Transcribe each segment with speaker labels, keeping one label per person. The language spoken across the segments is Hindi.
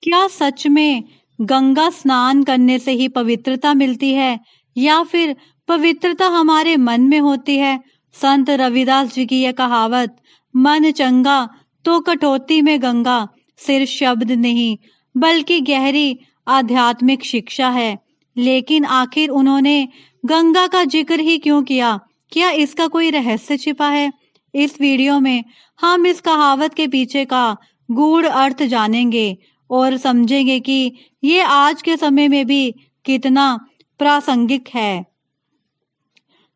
Speaker 1: क्या सच में गंगा स्नान करने से ही पवित्रता मिलती है या फिर पवित्रता हमारे मन में होती है? संत रविदास जी की यह कहावत मन चंगा तो कटौती में गंगा सिर्फ शब्द नहीं बल्कि गहरी आध्यात्मिक शिक्षा है। लेकिन आखिर उन्होंने गंगा का जिक्र ही क्यों किया? क्या इसका कोई रहस्य छिपा है? इस वीडियो में हम इस कहावत के पीछे का गूढ़ अर्थ जानेंगे और समझेंगे कि ये आज के समय में भी कितना प्रासंगिक है।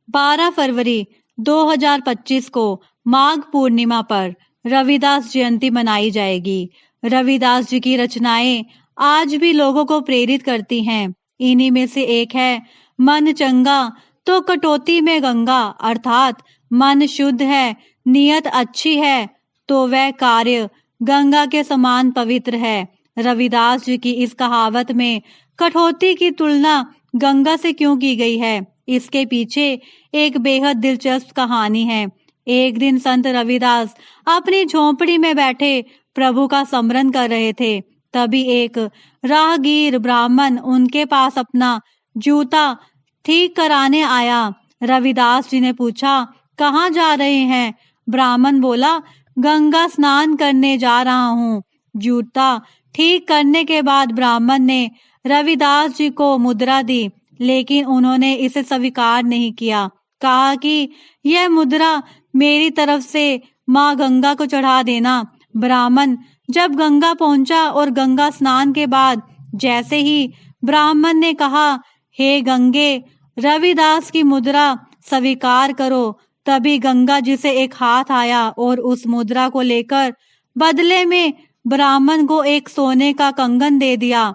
Speaker 1: 12 फरवरी 2025 को माघ पूर्णिमा पर रविदास जयंती मनाई जाएगी। रविदास जी की रचनाएं आज भी लोगों को प्रेरित करती हैं। इन्हीं में से एक है मन चंगा तो कटौती में गंगा, अर्थात मन शुद्ध है, नियत अच्छी है तो वह कार्य गंगा के समान पवित्र है। रविदास जी की इस कहावत में कटौती की तुलना गंगा से क्यों की गई है? इसके पीछे एक बेहद दिलचस्प कहानी है। एक दिन संत रविदास अपनी झोंपड़ी में बैठे प्रभु का स्मरण कर रहे थे। तभी एक राहगीर ब्राह्मण उनके पास अपना जूता ठीक कराने आया। रविदास जी ने पूछा, कहाँ जा रहे हैं? ब्राह्मण बोला, गंगा स्नान करने जा रहा हूँ। जूता ठीक करने के बाद ब्राह्मण ने रविदास जी को मुद्रा दी, लेकिन उन्होंने इसे स्वीकार नहीं किया। कहा कि यह मुद्रा मेरी तरफ से माँ गंगा को चढ़ा देना। ब्राह्मण जब गंगा पहुंचा और गंगा स्नान के बाद जैसे ही ब्राह्मण ने कहा, हे गंगे, रविदास की मुद्रा स्वीकार करो, तभी गंगा जी से एक हाथ आया और उस मुद्रा को लेकर बदले में ब्राह्मण को एक सोने का कंगन दे दिया।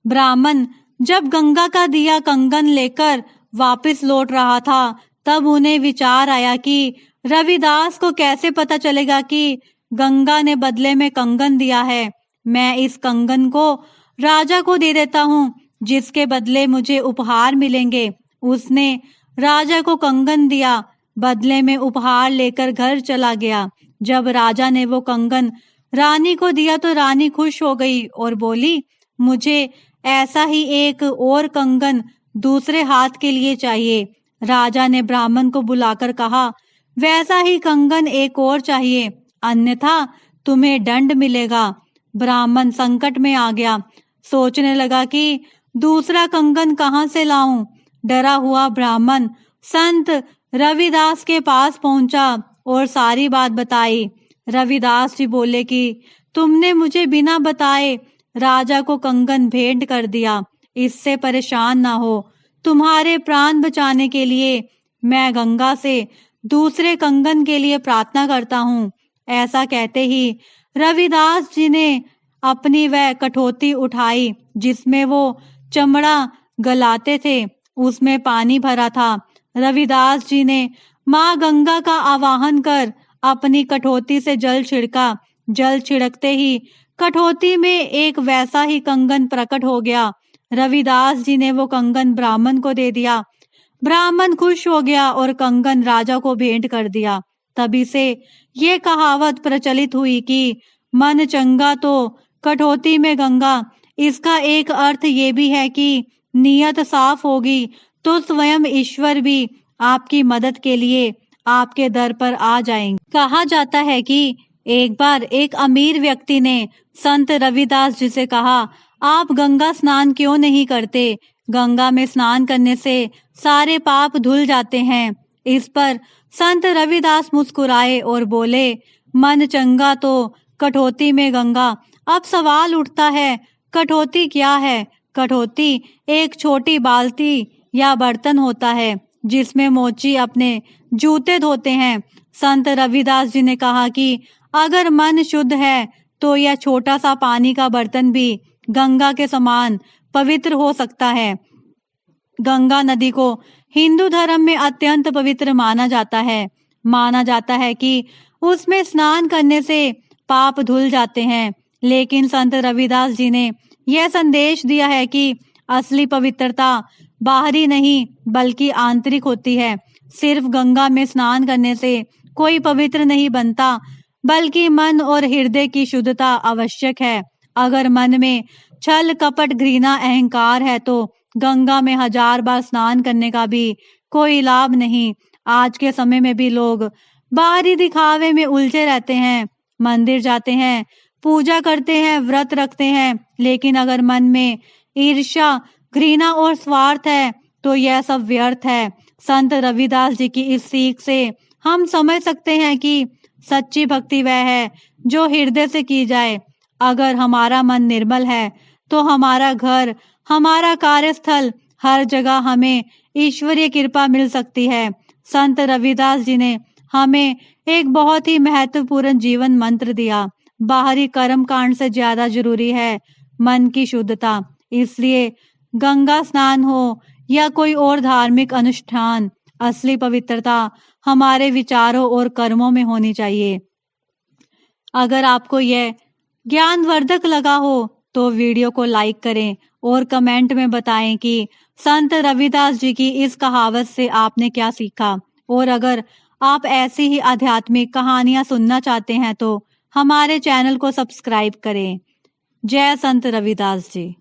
Speaker 1: ब्राह्मण जब गंगा का दिया कंगन लेकर वापस लौट रहा था, तब उन्हें विचार आया कि रविदास को कैसे पता चलेगा कि गंगा ने बदले में कंगन दिया है। मैं इस कंगन को राजा को दे देता हूँ, जिसके बदले मुझे उपहार मिलेंगे। उसने राजा को कंगन दिया, बदले में उपहार लेकर घर चला गया। जब राजा ने वो कंगन रानी को दिया तो रानी खुश हो गई और बोली, मुझे ऐसा ही एक और कंगन दूसरे हाथ के लिए चाहिए। राजा ने ब्राह्मण को बुलाकर कहा, वैसा ही कंगन एक और चाहिए, अन्यथा तुम्हें दंड मिलेगा। ब्राह्मण संकट में आ गया, सोचने लगा कि दूसरा कंगन कहाँ से लाऊं। डरा हुआ ब्राह्मण संत रविदास के पास पहुंचा और सारी बात बताई। रविदास जी बोले कि तुमने मुझे बिना बताए राजा को कंगन भेंट कर दिया। इससे परेशान ना हो, तुम्हारे प्राण बचाने के लिए मैं गंगा से दूसरे कंगन के लिए प्रार्थना करता हूँ। ऐसा कहते ही रविदास जी ने अपनी वह कठौती उठाई जिसमें वो चमड़ा गलाते थे, उसमें पानी भरा था। रविदास जी ने माँ गंगा का आवाहन कर अपनी कठौती से जल छिड़का। जल छिड़कते ही कठौती में एक वैसा ही कंगन प्रकट हो गया। रविदास जी ने वो कंगन ब्राह्मण को दे दिया। ब्राह्मण खुश हो गया और कंगन राजा को भेंट कर दिया। तभी से ये कहावत प्रचलित हुई कि मन चंगा तो कठौती में गंगा। इसका एक अर्थ ये भी है कि नियत साफ होगी तो स्वयं ईश्वर भी आपकी मदद के लिए आपके दर पर आ जाएंगे। कहा जाता है कि एक बार एक अमीर व्यक्ति ने संत रविदास जी से कहा, आप गंगा स्नान क्यों नहीं करते? गंगा में स्नान करने से सारे पाप धुल जाते हैं। इस पर संत रविदास मुस्कुराए और बोले, मन चंगा तो कठौती में गंगा। अब सवाल उठता है, कठौती क्या है? कठौती एक छोटी बाल्टी या बर्तन होता है जिसमें मोची अपने जूते धोते हैं। संत रविदास जी ने कहा कि अगर मन शुद्ध है तो यह छोटा सा पानी का बर्तन भी गंगा के समान पवित्र हो सकता है। गंगा नदी को हिंदू धर्म में अत्यंत पवित्र माना जाता है। माना जाता है कि उसमें स्नान करने से पाप धुल जाते हैं। लेकिन संत रविदास जी ने यह संदेश दिया है कि असली पवित्रता बाहरी नहीं बल्कि आंतरिक होती है। सिर्फ गंगा में स्नान करने से कोई पवित्र नहीं बनता, बल्कि मन और हृदय की शुद्धता आवश्यक है। अगर मन में छल कपट घृणा अहंकार है तो गंगा में 1000 बार स्नान करने का भी कोई लाभ नहीं। आज के समय में भी लोग बाहरी दिखावे में उलझे रहते हैं, मंदिर जाते हैं, पूजा करते हैं, व्रत रखते हैं, लेकिन अगर मन में ईर्ष्या घृणा और स्वार्थ है तो यह सब व्यर्थ है। संत रविदास जी की इस सीख से हम समझ सकते हैं कि सच्ची भक्ति वह है जो हृदय से की जाए। अगर हमारा मन निर्मल है तो हमारा घर, हमारा कार्यस्थल, हर जगह हमें ईश्वरीय कृपा मिल सकती है। संत रविदास जी ने हमें एक बहुत ही महत्वपूर्ण जीवन मंत्र दिया। बाहरी कर्म कांड से ज्यादा जरूरी है मन की शुद्धता। इसलिए गंगा स्नान हो या कोई और धार्मिक अनुष्ठान, असली पवित्रता हमारे विचारों और कर्मों में होनी चाहिए। अगर आपको यह ज्ञानवर्धक लगा हो तो वीडियो को लाइक करें और कमेंट में बताएं कि संत रविदास जी की इस कहावत से आपने क्या सीखा। और अगर आप ऐसी ही आध्यात्मिक कहानियां सुनना चाहते हैं तो हमारे चैनल को सब्सक्राइब करें। जय संत रविदास जी।